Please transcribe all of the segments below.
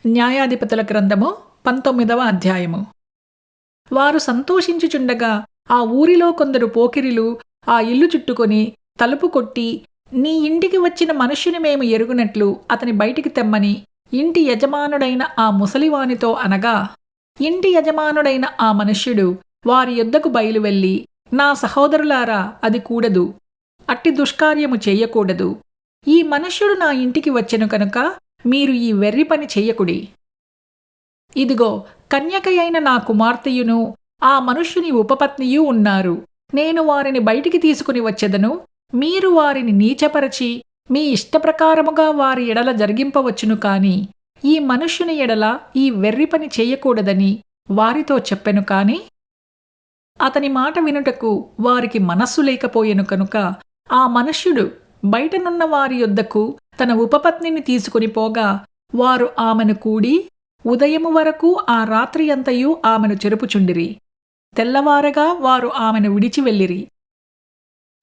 న్యాయాధిపతుల గ్రంథము 19వ అధ్యాయము. వారు సంతోషించుచుండగా ఆ ఊరిలో కొందరు పోకిరీలు ఆ ఇల్లు చుట్టుకొని తలుపు కొట్టి, నీ ఇంటికి వచ్చిన మనుష్యుని మేము ఎరుగునట్లు అతని బయటికి తెమ్మని ఇంటి యజమానుడైన ఆ ముసలివానితో అనగా, ఇంటి యజమానుడైన ఆ మనుష్యుడు వారి యొద్దకు బయలువెళ్ళి, నా సహోదరులారా, అది కూడదు, అట్టి దుష్కార్యము చెయ్యకూడదు. ఈ మనుష్యుడు నా ఇంటికి వచ్చెను కనుక మీరు ఈ వెర్రి పని చెయ్యకుడి. ఇదిగో, కన్యకయైన నా కుమార్తెయును ఆ మనుష్యుని ఉపపత్నియూ ఉన్నారు. నేను వారిని బయటికి తీసుకుని వచ్చెదను. మీరు వారిని నీచపరచి మీ ఇష్టప్రకారముగా వారి ఎడల జరిగింపవచ్చును కాని ఈ మనుష్యుని ఎడల ఈ వెర్రి పని చెయ్యకూడదని వారితో చెప్పెను. కాని అతని మాట వినుటకు వారికి మనస్సు లేకపోయెను కనుక ఆ మనుష్యుడు బయటనున్న వారి యొద్దకు తన ఉపపత్నిని తీసుకుని పోగా, వారు ఆమెను కూడి ఉదయము వరకు ఆ రాత్రి అంతయు ఆమెను చెరుపుచుండిరి. తెల్లవారగా వారు ఆమెను విడిచి వెళ్ళిరి.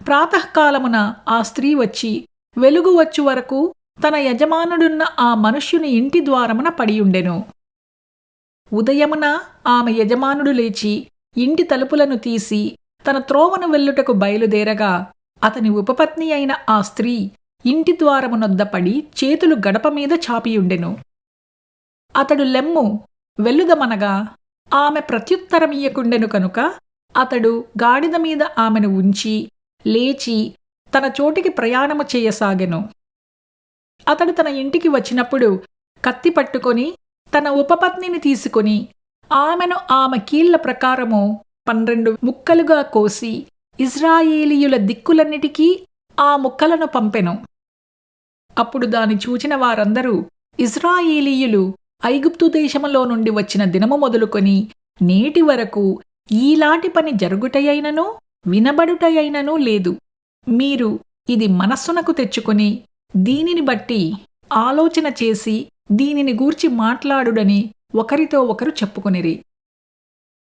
ప్రాతకాలమున ఆ స్త్రీ వచ్చి వెలుగు వచ్చు వరకు తన యజమానుడున్న ఆ మనుష్యుని ఇంటి ద్వారమున పడియుండెను. ఉదయమున ఆమె యజమానుడు లేచి ఇంటి తలుపులను తీసి తన త్రోవను వెళ్ళుటకు బయలుదేరగా, అతని ఉపపత్ని అయిన ఆ స్త్రీ ఇంటి ద్వారమునొద్ద పడి చేతులు గడప మీద చాపియుండెను. అతడు లెమ్ము, వెళ్ళుదమనగా ఆమె ప్రత్యుత్తరమియ్యకుండెను కనుక అతడు గాడిద మీద ఆమెను ఉంచి లేచి తన చోటికి ప్రయాణము చేయసాగెను. అతడు తన ఇంటికి వచ్చినప్పుడు కత్తి పట్టుకొని తన ఉపపత్నిని తీసుకుని ఆమెను ఆమె కీళ్ల ప్రకారము 12 ముక్కలుగా కోసి ఇశ్రాయేలీయుల దిక్కులన్నిటికీ ఆ ముక్కలను పంపెను. అప్పుడు దాని చూచిన వారందరూ, ఇశ్రాయేలీయులు ఐగుప్తు దేశములో నుండి వచ్చిన దినము మొదలుకొని నేటి వరకు ఈలాటి పని జరుగుటయైనను వినబడుటయైనను లేదు. మీరు ఇది మనస్సునకు తెచ్చుకొని దీనిని బట్టి ఆలోచన చేసి దీనిని గూర్చి మాట్లాడుడని ఒకరితో ఒకరు చెప్పుకొనిరి.